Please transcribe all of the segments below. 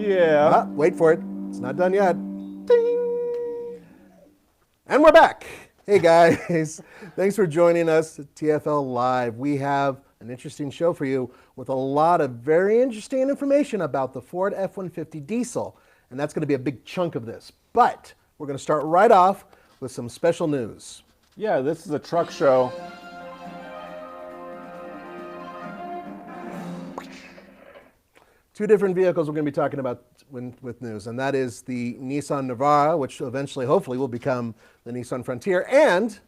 Yeah. Wait for it. It's not done yet. Ding! And we're back. Hey guys, thanks for joining us at TFL Live. We have an interesting show for you with a lot of very interesting information about the Ford F-150 diesel. And that's going to be a big chunk of this. But we're going to start right off with some special news. Yeah, this is a truck show. Two different vehicles we're going to be talking about with news, and that is the Nissan Navara, which eventually, hopefully, will become the Nissan Frontier, and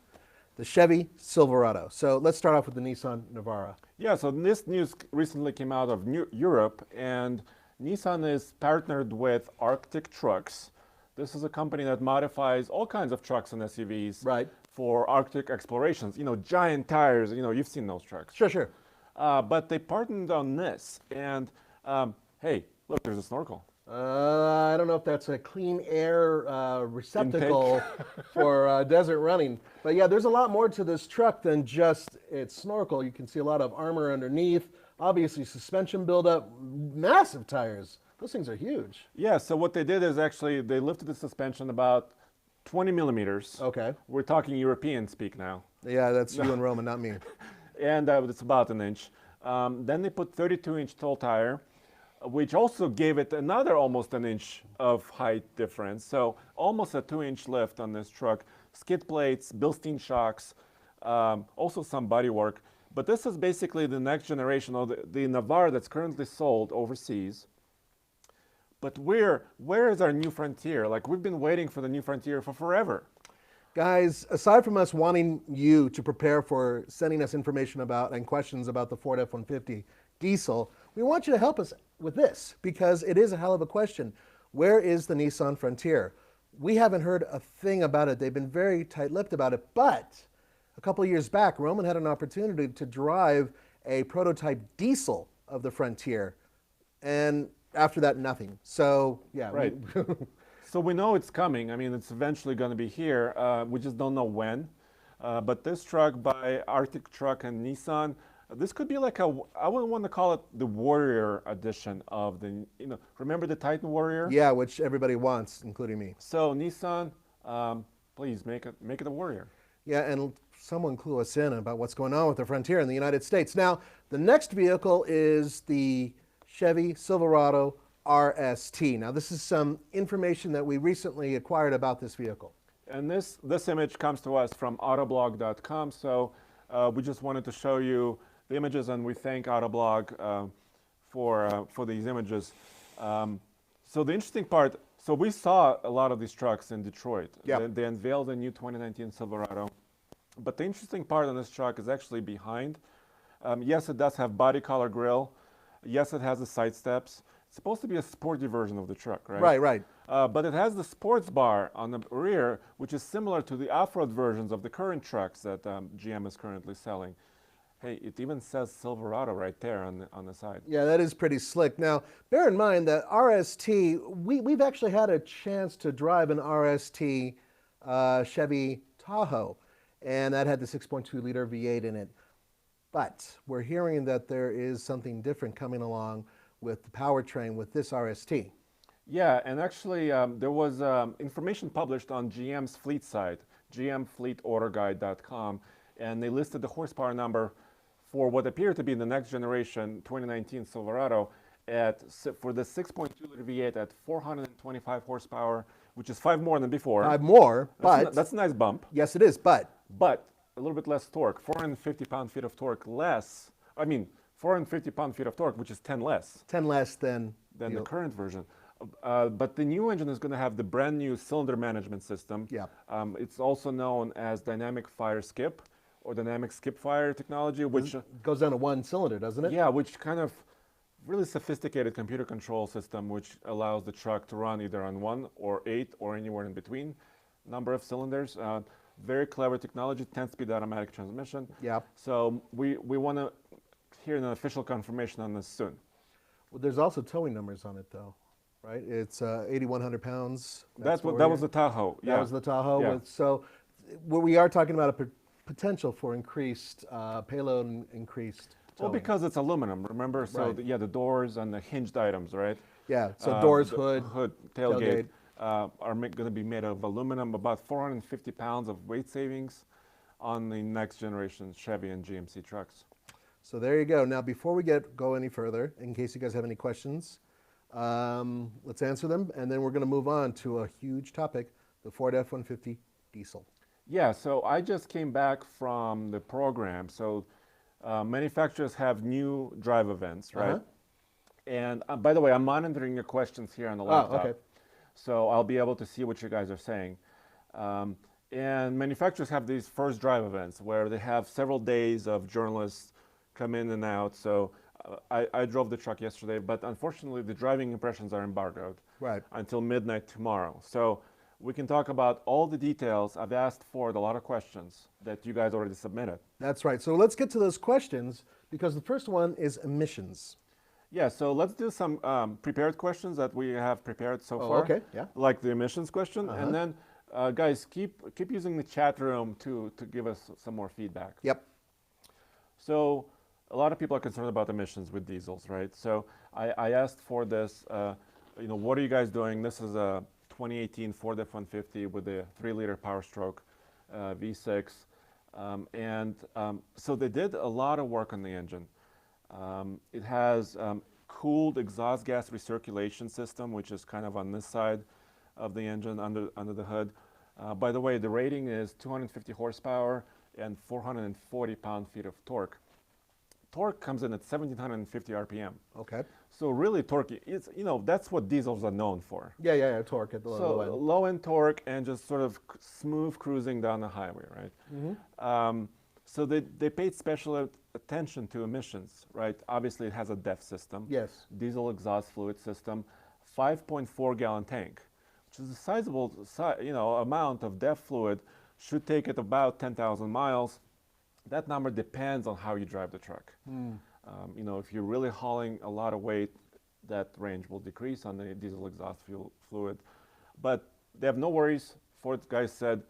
the Chevy Silverado. So let's start off with the Nissan Navara. Yeah, so this news recently came out of Europe, and Nissan is partnered with Arctic Trucks. This is a company that modifies all kinds of trucks and SUVs for Arctic explorations. You know, giant tires, you know, you've seen those trucks. Sure. But they partnered on this, and hey, look, there's a snorkel. I don't know if that's a clean air receptacle for desert running. But yeah, there's a lot more to this truck than just its snorkel. You can see a lot of armor underneath, obviously suspension buildup, massive tires. Those things are huge. Yeah, so what they did is actually they lifted the suspension about 20 millimeters. Okay. We're talking European speak now. Yeah, that's you and Roman, not me. And it's about an inch. Then they put 32-inch tall tire, which also gave it another almost an inch of height difference. So almost a 2-inch lift on this truck. Skid plates, Bilstein shocks, also some body work. But this is basically the next generation of the Navara that's currently sold overseas. But where is our new frontier? Like, we've been waiting for the new frontier for forever. Guys, aside from us wanting you to prepare for sending us information about and questions about the Ford F-150 diesel, we want you to help us with this because it is a hell of a question. Where is the Nissan Frontier? We haven't heard a thing about it. They've been very tight-lipped about it, but a couple of years back, Roman had an opportunity to drive a prototype diesel of the Frontier, and after that, nothing. So, yeah. Right. So we know it's coming. I mean, it's eventually going to be here. We just don't know when. But this truck by Arctic Truck and Nissan, this could be like I wouldn't want to call it the Warrior edition of the, remember the Titan Warrior? Yeah, which everybody wants, including me. So Nissan, please make it a Warrior. Yeah, and someone clue us in about what's going on with the Frontier in the United States. Now, the next vehicle is the Chevy Silverado Rst. Now, this is some information that we recently acquired about this vehicle. And this image comes to us from autoblog.com. So we just wanted to show you the images, and we thank Autoblog for these images. So the interesting part, so we saw a lot of these trucks in Detroit. Yep. They unveiled a new 2019 Silverado. But the interesting part on this truck is actually behind. Yes, it does have body color grille. Yes, it has the side steps. It's supposed to be a sporty version of the truck, right? Right. But it has the sports bar on the rear, which is similar to the off-road versions of the current trucks that GM is currently selling. Hey, it even says Silverado right there on the side. Yeah, that is pretty slick. Now, bear in mind that RST, we've actually had a chance to drive an RST Chevy Tahoe, and that had the 6.2-liter V8 in it. But we're hearing that there is something different coming along with the powertrain with this RST. Yeah, and actually there was information published on GM's fleet site, gmfleetorderguide.com, and they listed the horsepower number for what appeared to be the next generation 2019 Silverado for the 6.2-liter V8 at 425 horsepower, which is 5 more than before. 5 more, but... That's a nice bump. Yes, it is, but a little bit less torque, 450 pound-feet of torque less. I mean, 450 pound-feet of torque, which is 10 less. 10 less than the current version. But the new engine is going to have the brand new cylinder management system. Yeah. It's also known as dynamic fire skip or dynamic skip fire technology, which goes down to one cylinder, doesn't it? Yeah, which kind of really sophisticated computer control system, which allows the truck to run either on 1 or 8 or anywhere in between number of cylinders. Very clever technology, 10-speed automatic transmission. Yeah. So we want to hear an official confirmation on this soon. Well, there's also towing numbers on it, though, right? It's 8,100 pounds. That was the Tahoe. That was the Tahoe. Yeah. So we are talking about a potential for increased payload and increased towing. Well, because it's aluminum, remember? So Right. the doors and the hinged items, right? Yeah, so doors, the hood, tailgate, tailgate. are going to be made of aluminum, about 450 pounds of weight savings on the next generation Chevy and GMC trucks. So there you go. Now, before we go any further, in case you guys have any questions, let's answer them, and then we're going to move on to a huge topic, the Ford F-150 diesel. Yeah, so I just came back from the program. So manufacturers have new drive events, right? Uh-huh. And by the way, I'm monitoring your questions here on the laptop. okay. So I'll be able to see what you guys are saying. And manufacturers have these first drive events where they have several days of journalists come in and out. So I drove the truck yesterday, but unfortunately the driving impressions are embargoed until midnight tomorrow. So we can talk about all the details. I've asked Ford a lot of questions that you guys already submitted. That's right. So let's get to those questions because the first one is emissions. Yeah, so let's do some prepared questions that we have prepared so far. Okay, yeah. Like the emissions question. And then, guys, keep using the chat room to give us some more feedback. Yep. So a lot of people are concerned about emissions with diesels, right? So I asked Ford this, what are you guys doing? This is a 2018 Ford F-150 with a 3-liter Power Stroke V6. So they did a lot of work on the engine. It has cooled exhaust gas recirculation system, which is kind of on this side of the engine under the hood. By the way, the rating is 250 horsepower and 440 pound-feet of torque. Torque comes in at 1,750 RPM. Okay. So really torque, it's, that's what diesels are known for. Yeah, torque at the low end. Low end torque and just sort of smooth cruising down the highway, right? Mm-hmm. So they paid special attention to emissions, right? Obviously it has a DEF system. Yes. Diesel exhaust fluid system, 5.4 gallon tank, which is a sizable amount of DEF fluid, should take it about 10,000 miles. That number depends on how you drive the truck. If you're really hauling a lot of weight, that range will decrease on the diesel exhaust fluid. But they have no worries. Ford guys said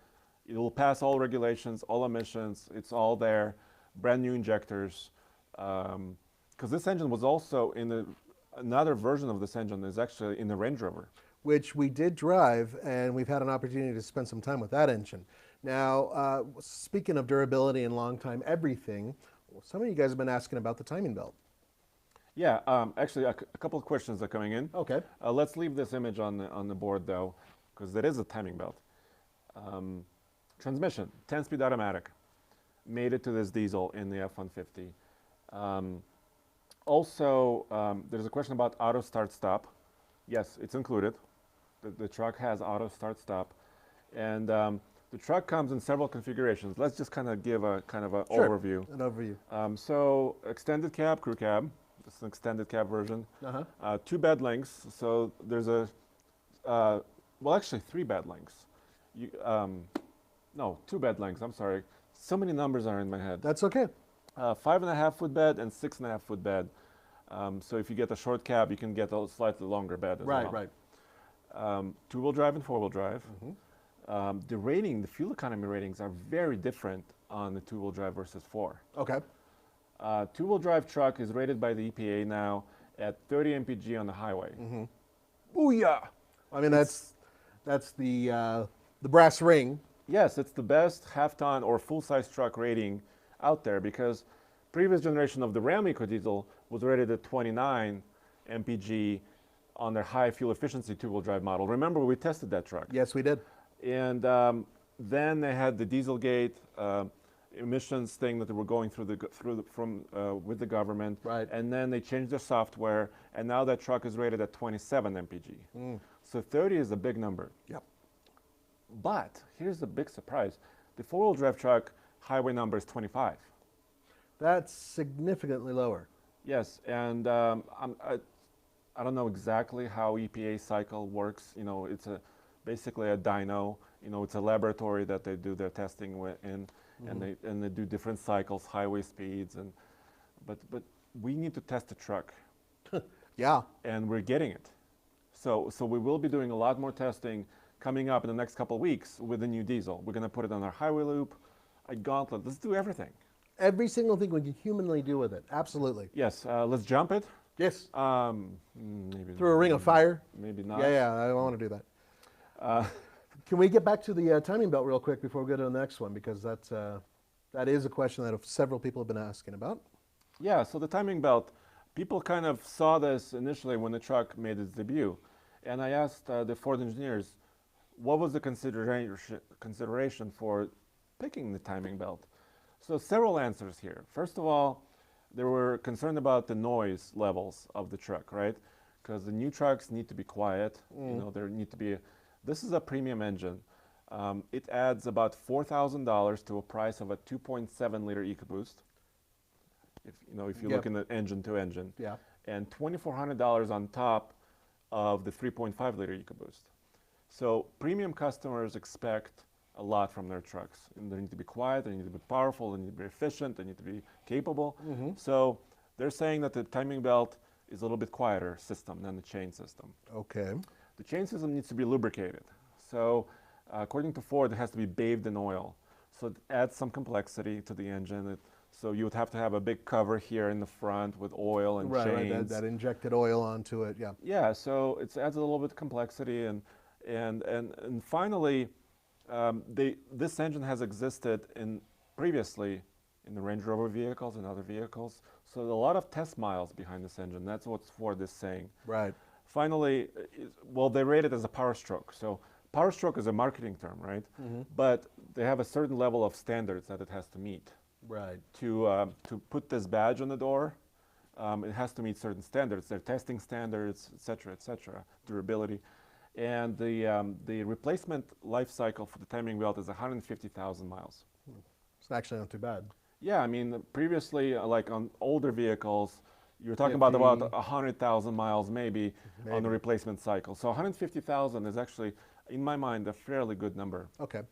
it will pass all regulations, all emissions. It's all there. Brand new injectors. Because this engine was also in another version of this engine is actually in the Range Rover, which we did drive, and we've had an opportunity to spend some time with that engine. Now, speaking of durability and long time everything, some of you guys have been asking about the timing belt. Yeah, actually, a couple of questions are coming in. Okay. Let's leave this image on the board, though, because there is a timing belt. Transmission, 10-speed automatic. Made it to this diesel in the F-150. Also, there's a question about auto start stop. Yes, it's included. The truck has auto start stop. And the truck comes in several configurations. Let's just kind of give a overview. An overview. So extended cab, crew cab. This is an extended cab version. 2 bed lengths. So there's actually 3 bed lengths. No, 2 bed lengths. I'm sorry. So many numbers are in my head. That's okay. 5.5 foot bed and 6.5 foot bed. So if you get a short cab, you can get a slightly longer bed as well. Right. 2-wheel drive and 4-wheel drive. The fuel economy ratings are very different on the 2-wheel drive versus 4. Okay. 2-wheel drive truck is rated by the EPA now at 30 mpg on the highway. Booyah! I mean, that's the brass ring. Yes, it's the best half-ton or full-size truck rating out there because previous generation of the Ram EcoDiesel was rated at 29 mpg on their high fuel efficiency 2-wheel drive model. Remember, we tested that truck. Yes, we did. And then they had the Dieselgate emissions thing that they were going through with the government. Right. And then they changed their software, and now that truck is rated at 27 mpg. So 30 is a big number. Yep. But here's the big surprise: the 4-wheel drive truck highway number is 25. That's significantly lower. Yes, and I don't know exactly how EPA cycle works. It's basically a dyno. It's a laboratory that they do their testing in, and they do different cycles, highway speeds, but we need to test the truck. Yeah. And we're getting it. So we will be doing a lot more testing coming up in the next couple of weeks with the new diesel. We're going to put it on our highway loop, a gauntlet. Let's do everything. Every single thing we can humanly do with it. Absolutely. Yes. Let's jump it. Yes. Maybe Through a ring of fire. maybe not. Yeah, I want to do that. Uh, Can we get back to the timing belt real quick before we go to the next one? Because that is a question that several people have been asking about. Yeah, so the timing belt, people kind of saw this initially when the truck made its debut. And I asked the Ford engineers, what was the consideration for picking the timing belt? So several answers here. First of all, they were concerned about the noise levels of the truck, right? Because the new trucks need to be quiet. You know, there need to be, this is a premium engine. It adds about $4,000 to a price of a 2.7 liter EcoBoost. If you're Yep. looking at engine to engine, Yeah. and $2,400 on top of the 3.5 liter EcoBoost. So premium customers expect a lot from their trucks. And they need to be quiet, they need to be powerful, they need to be efficient, they need to be capable. So they're saying that the timing belt is a little bit quieter system than the chain system. Okay. The chain system needs to be lubricated. So according to Ford, it has to be bathed in oil. So it adds some complexity to the engine. So you would have to have a big cover here in the front with oil and Right, chains. that injected oil onto it. Yeah. Yeah, so it adds a little bit of complexity, and finally, this engine has existed previously in the Range Rover vehicles and other vehicles. So a lot of test miles behind this engine. That's what Ford is saying. Right. Finally, well, they rate it as a power stroke. So power stroke is a marketing term, right? But they have a certain level of standards that it has to meet. Right. To put this badge on the door, it has to meet certain standards. They're testing standards, et cetera, durability. And the replacement life cycle for the timing belt is 150,000 miles. It's actually not too bad. Yeah, I mean, previously, like on older vehicles, you're talking 50. about 100,000 miles maybe on the replacement cycle. So 150,000 is actually, in my mind, a fairly good number. Okay.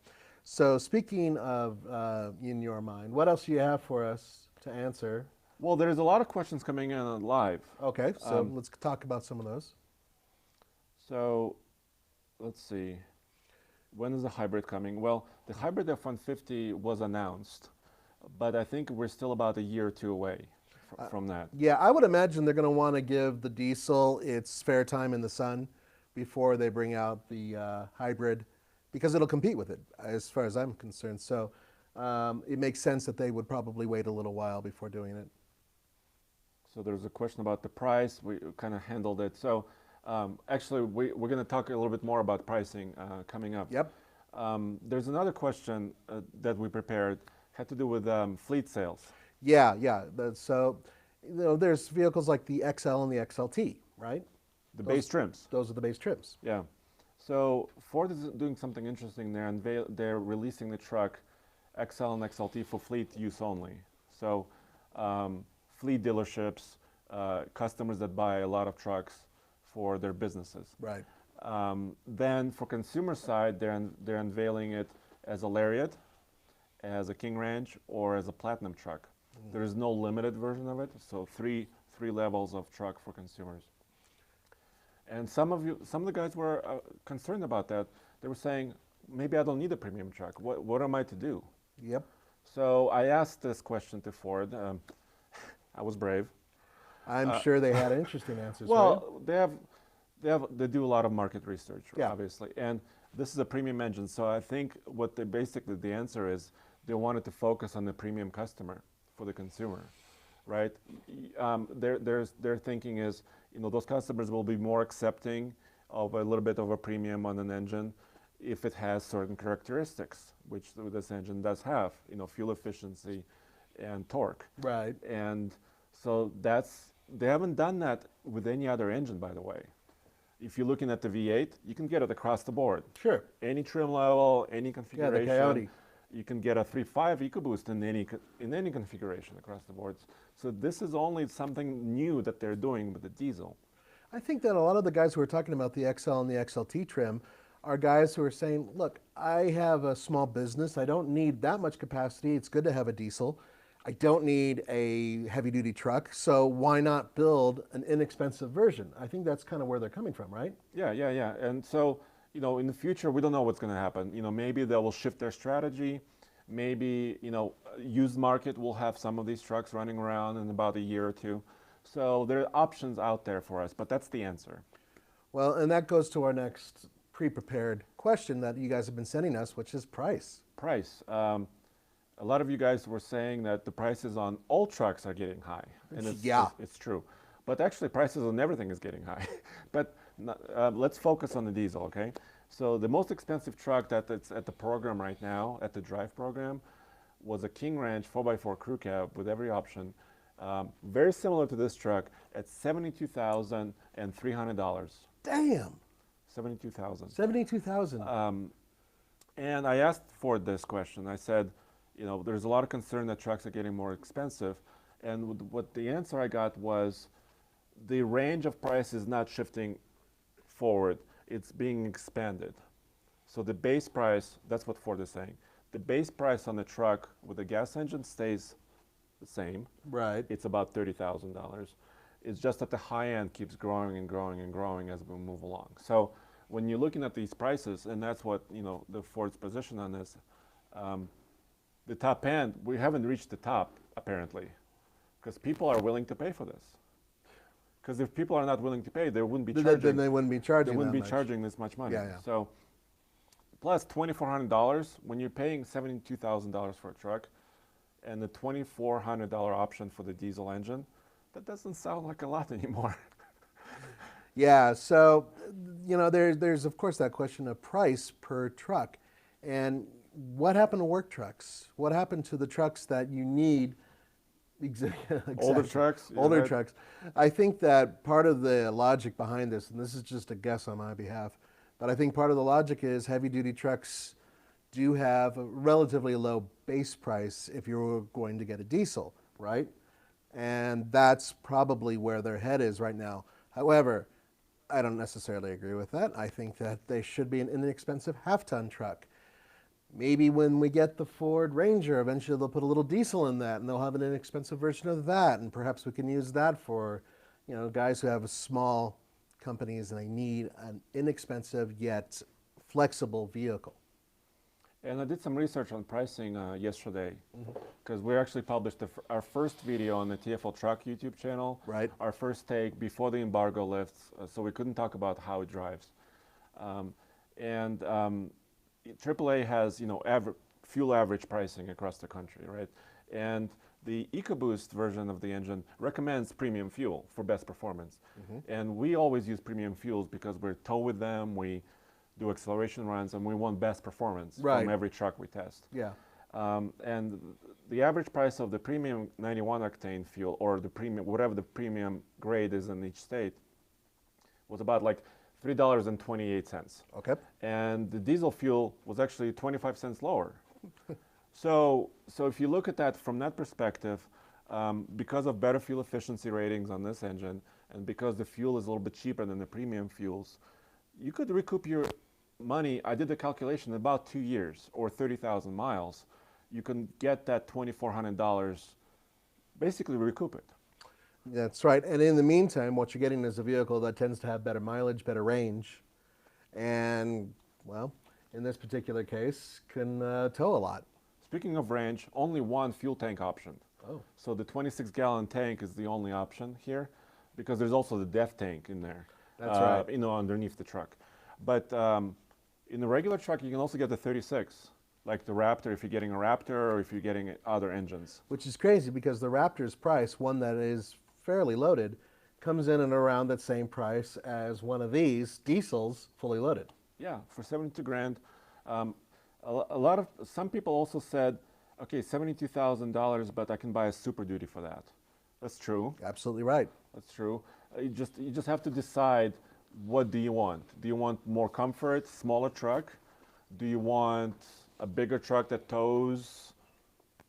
So speaking of in your mind, what else do you have for us to answer? Well, there's a lot of questions coming in on live. Okay, so let's talk about some of those. So let's see. When is the hybrid coming? Well, the hybrid F-150 was announced, but I think we're still about a year or two away from that. Yeah, I would imagine they're going to want to give the diesel its fair time in the sun before they bring out the hybrid, because it'll compete with it, as far as I'm concerned. So it makes sense that they would probably wait a little while before doing it. So there's a question about the price. We kind of handled it. So actually, we're going to talk a little bit more about pricing coming up. Yep. There's another question that we prepared, had to do with fleet sales. Yeah, yeah. So, there's vehicles like the XL and the XLT, right? The base trims. Those are the base trims. Yeah. So Ford is doing something interesting there, and they're releasing the truck XL and XLT for fleet use only. So fleet dealerships, customers that buy a lot of trucks for their businesses. Right. Then for consumer side, they're unveiling it as a Lariat, as a King Ranch, or as a Platinum truck. There is no limited version of it, so three levels of truck for consumers. And some of the guys were concerned about that. They were saying, maybe I don't need a premium truck. What am I to do? Yep. So I asked this question to Ford. I was brave. I'm sure they had interesting answers. Well, they do a lot of market research, Yeah. obviously, and this is a premium engine. So I think what the answer is, they wanted to focus on the premium customer for the consumer, right? Their thinking is, those customers will be more accepting of a little bit of a premium on an engine if it has certain characteristics, which this engine does have, fuel efficiency and torque. Right. And so they haven't done that with any other engine, by the way. If you're looking at the V8, you can get it across the board. Sure. Any trim level, any configuration. Yeah, the Coyote. You can get a 3.5 EcoBoost in any configuration across the boards. So this is only something new that they're doing with the diesel. I think that a lot of the guys who are talking about the XL and the XLT trim are guys who are saying, look, I have a small business. I don't need that much capacity. It's good to have a diesel. I don't need a heavy-duty truck, so why not build an inexpensive version? I think that's kind of where they're coming from, right? Yeah. And so, in the future, we don't know what's going to happen. Maybe they will shift their strategy. Maybe, used market will have some of these trucks running around in about a year or two. So there are options out there for us, but that's the answer. Well, and that goes to our next pre-prepared question that you guys have been sending us, which is price. Price. A lot of you guys were saying that the prices on all trucks are getting high, and Yeah. it's true. But actually, prices on everything is getting high. But let's focus on the diesel, okay? So the most expensive truck that's at the program right now, at the drive program, was a King Ranch 4x4 crew cab with every option, very similar to this truck at $72,300. Damn. 72,000. 72,000. And I asked Ford this question. I said, you know, there's a lot of concern that trucks are getting more expensive. And what the answer I got was the range of price is not shifting forward, it's being expanded. So the base price, that's what Ford is saying. The base price on the truck with a gas engine stays the same. Right. It's about $30,000. It's just that the high end keeps growing and growing and growing as we move along. So when you're looking at these prices, and that's what, you know, the Ford's position on this, the top end, we haven't reached the top apparently, because people are willing to pay for this. Because if people are not willing to pay, they wouldn't be charging. Then they wouldn't be charging. They wouldn't that be much. charging this much money. Yeah, yeah. So, plus $2,400 when you're paying $72,000 for a truck, and the $2,400 option for the diesel engine, that doesn't sound like a lot anymore. Yeah, so, you know, there's of course that question of price per truck. And what happened to work trucks? What happened to the trucks that you need? Exactly. Older trucks? Older trucks. I think that part of the logic behind this, and this is just a guess on my behalf, but I think part of the logic is heavy duty trucks do have a relatively low base price if you were going to get a diesel, right? And that's probably where their head is right now. However, I don't necessarily agree with that. I think that they should be an inexpensive half-ton truck. Maybe when we get the Ford Ranger, eventually they'll put a little diesel in that and they'll have an inexpensive version of that. And perhaps we can use that for, you know, guys who have small companies and they need an inexpensive yet flexible vehicle. And I did some research on pricing yesterday, because we actually published our first video on the TFL Truck YouTube channel. Right. Our first take before the embargo lifts, so we couldn't talk about how it drives. AAA has, you know, fuel average pricing across the country, right? And the EcoBoost version of the engine recommends premium fuel for best performance. And we always use premium fuels because we're tow with them, we do acceleration runs, and we want best performance from every truck we test. Yeah. And the average price of the premium 91 octane fuel, or the premium, whatever the premium grade is in each state, was about like $3.28. Okay. And the diesel fuel was actually 25 cents lower. So if you look at that from that perspective, because of better fuel efficiency ratings on this engine, and because the fuel is a little bit cheaper than the premium fuels, you could recoup your money. I did the calculation, in about 2 years or 30,000 miles, you can get that $2,400, basically recoup it. That's right. And in the meantime, what you're getting is a vehicle that tends to have better mileage, better range, and, well, in this particular case, can tow a lot. Speaking of range, only one fuel tank option. Oh. So the 26-gallon tank is the only option here, because there's also the DEF tank in there. That's right. You know, underneath the truck. But in the regular truck, you can also get the 36, like the Raptor, if you're getting a Raptor or if you're getting other engines. Which is crazy because the Raptor's price, one that is fairly loaded, comes in and around that same price as one of these diesels fully loaded. Yeah, for 72 grand. Some people also said, okay, $72,000, but I can buy a Super Duty for that. That's true. Absolutely right. That's true. You just have to decide, what do you want? Do you want more comfort, smaller truck? Do you want a bigger truck that tows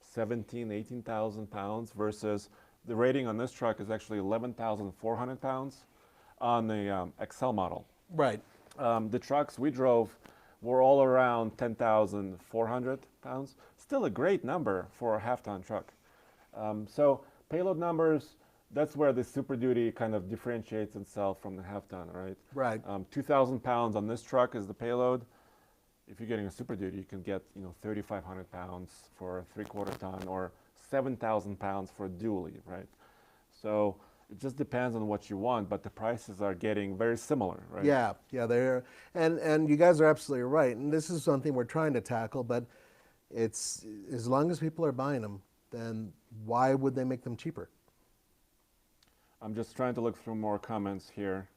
17, 18,000 pounds versus the rating on this truck is actually 11,400 pounds on the XL model. Right. The trucks we drove were all around 10,400 pounds. Still a great number for a half-ton truck. So payload numbers, that's where the Super Duty kind of differentiates itself from the half-ton, right? Right. 2,000 pounds on this truck is the payload. If you're getting a Super Duty, you can get, you know, 3,500 pounds for a 3/4 ton, or 7,000 pounds for a dually, right? So, It just depends on what you want, but the prices are getting very similar, right? Yeah, yeah, they're and you guys are absolutely right. And this is something we're trying to tackle, but it's as long as people are buying them, then why would they make them cheaper? I'm just trying to look through more comments here.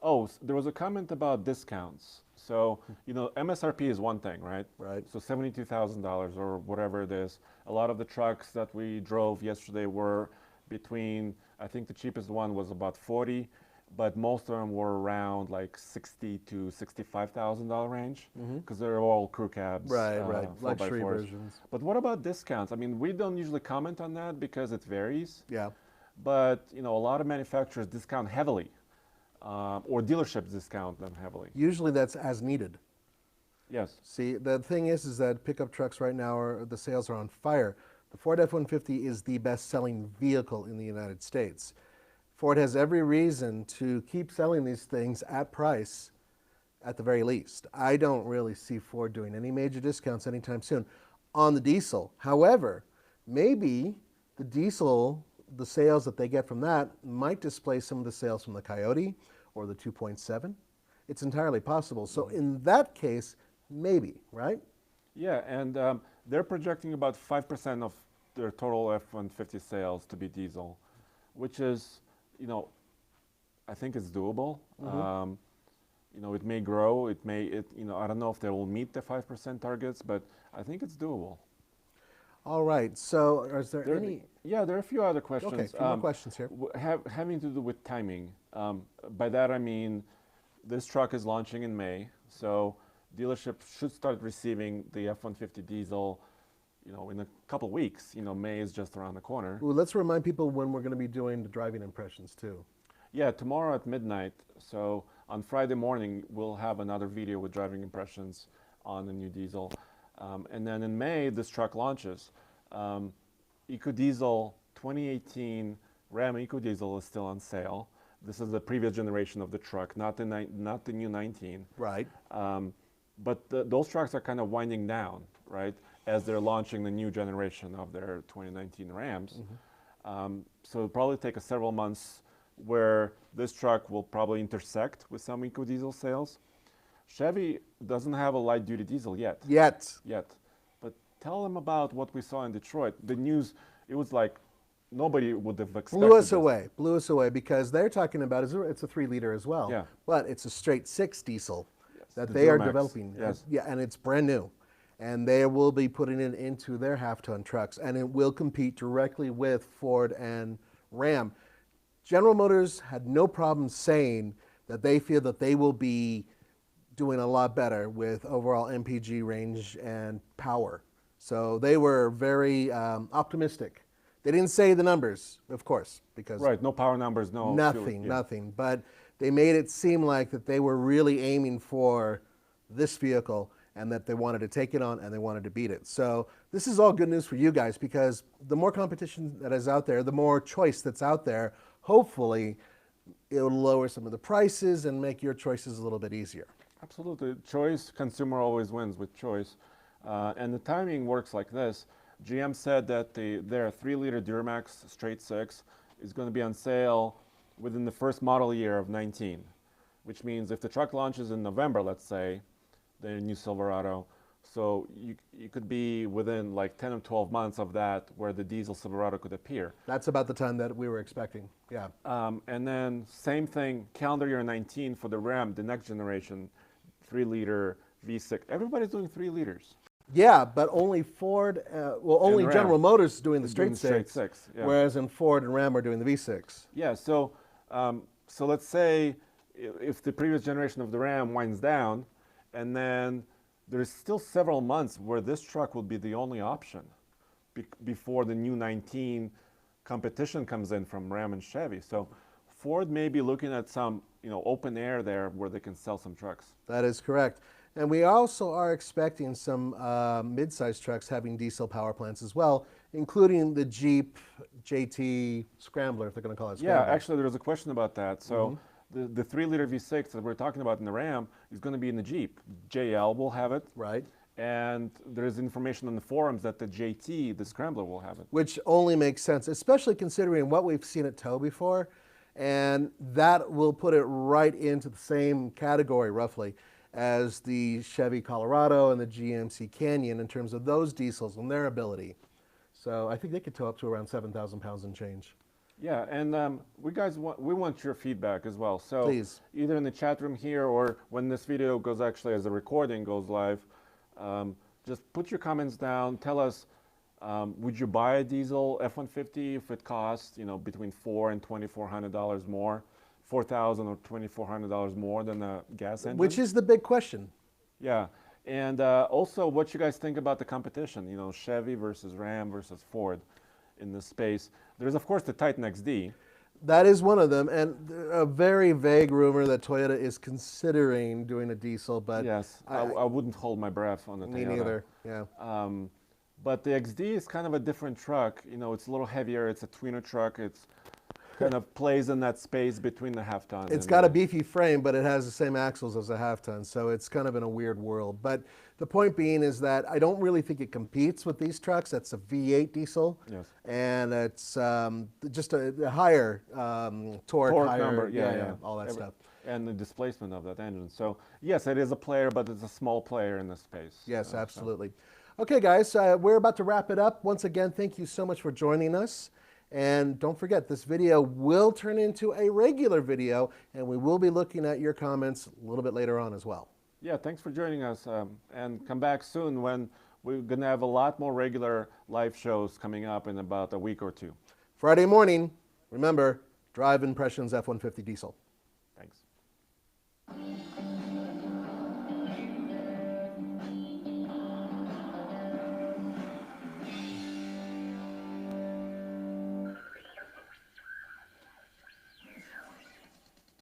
Oh, there was a comment about discounts. So, MSRP is one thing, right? Right. So $72,000 or whatever it is. A lot of the trucks that we drove yesterday were between, I think the cheapest one was about 40, but most of them were around like 60 to $65,000 range because they're all crew cabs, Right, right. 4x4s. Luxury versions. But what about discounts? I mean, we don't usually comment on that because it varies. Yeah. But a lot of manufacturers discount heavily, or dealerships discount them heavily. Usually that's as needed. Yes. See, the thing is that pickup trucks right now the sales are on fire. The Ford F-150 is the best-selling vehicle in the United States. Ford has every reason to keep selling these things at price, at the very least. I don't really see Ford doing any major discounts anytime soon on the diesel. However, maybe the diesel, the sales that they get from that might displace some of the sales from the Coyote or the 2.7. It's entirely possible. So in that case, maybe, right? Yeah, and they're projecting about 5% of their total F-150 sales to be diesel, which is, I think it's doable. It may grow. I don't know if they will meet the 5% targets, but I think it's doable. All right. So is there any? Yeah, there are a few other questions. Okay, a few more questions here. Having to do with timing. By that I mean, this truck is launching in May, so dealerships should start receiving the F-150 diesel, in a couple weeks. May is just around the corner. Ooh, let's remind people when we're going to be doing the driving impressions too. Yeah, tomorrow at midnight. So on Friday morning, we'll have another video with driving impressions on the new diesel. And then in May, this truck launches. EcoDiesel 2018 Ram EcoDiesel is still on sale. This is the previous generation of the truck, not the new 19. Right. But those trucks are kind of winding down, right, as they're launching the new generation of their 2019 Rams. So it'll probably take several months where this truck will probably intersect with some EcoDiesel sales. Chevy doesn't have a light-duty diesel yet. Yet. But tell them about what we saw in Detroit. The news, it was like nobody would have expected Blew us away because they're talking about it's a 3-liter as well. Yeah. But it's a straight 6 diesel that the they are Duramax. developing. Yes. Yeah, and it's brand new. And they will be putting it into their half-ton trucks, and it will compete directly with Ford and Ram. General Motors had no problem saying that they feel that they will be doing a lot better with overall MPG range and power. So they were very optimistic. They didn't say the numbers, of course, because right, no power numbers, no nothing, fuel, nothing. But they made it seem like that they were really aiming for this vehicle and that they wanted to take it on and they wanted to beat it. So this is all good news for you guys because the more competition that is out there, the more choice that's out there, hopefully it'll lower some of the prices and make your choices a little bit easier. Absolutely. Choice, consumer always wins with choice. And the timing works like this. GM said that their 3-liter Duramax straight 6 is going to be on sale within the first model year of 19, which means if the truck launches in November, let's say, the new Silverado, so you could be within like 10 or 12 months of that where the diesel Silverado could appear. That's about the time that we were expecting, yeah. And then same thing, calendar year 19 for the Ram, the next generation, 3-liter V6. Everybody's doing 3 liters. Yeah, but only Ford, only General Motors is doing the straight 6, yeah. Whereas in Ford and Ram are doing the V6. Yeah, so let's say if the previous generation of the Ram winds down, and then there's still several months where this truck will be the only option before the new 19 competition comes in from Ram and Chevy. So Ford may be looking at some open air there where they can sell some trucks. That is correct. And we also are expecting some mid-size trucks having diesel power plants as well, including the Jeep JT Scrambler, if they're going to call it Scrambler. Yeah, actually there was a question about that. So the 3-liter V6 that we're talking about in the Ram is going to be in the Jeep. JL will have it. Right. And there's information on the forums that the JT, the Scrambler, will have it. Which only makes sense, especially considering what we've seen at Tow before. And that will put it right into the same category, roughly, as the Chevy Colorado and the GMC Canyon in terms of those diesels and their ability. So I think they could tow up to around 7,000 pounds and change. Yeah, and we want your feedback as well. So Please. either in the chat room here or when this video goes actually as a recording goes live, just put your comments down. Tell us, would you buy a diesel F-150 if it costs, between $400 and $2,400 more, $4,000 or $2,400 more than a gas engine? Which is the big question. Yeah, and also what you guys think about the competition, Chevy versus Ram versus Ford in this space. There's of course the Titan XD. That is one of them, and a very vague rumor that Toyota is considering doing a diesel, but Yes, I wouldn't hold my breath on the me Toyota. neither. Yeah. But the XD is kind of a different truck. It's a little heavier. It's a tweener truck. It's kind of plays in that space between the half-ton. It's got a beefy frame, but it has the same axles as a half-ton, so it's kind of in a weird world. But the point being is that I don't really think it competes with these trucks. That's a V8 diesel, Yes. and it's just a higher torque, higher, number, yeah. all that stuff. And the displacement of that engine. So yes, it is a player, but it's a small player in this space. Yes, absolutely. Okay, guys, we're about to wrap it up. Once again, thank you so much for joining us. And don't forget, this video will turn into a regular video, and we will be looking at your comments a little bit later on as well. Yeah, thanks for joining us, and come back soon when we're going to have a lot more regular live shows coming up in about a week or two. Friday morning, remember, Drive Impressions F-150 Diesel.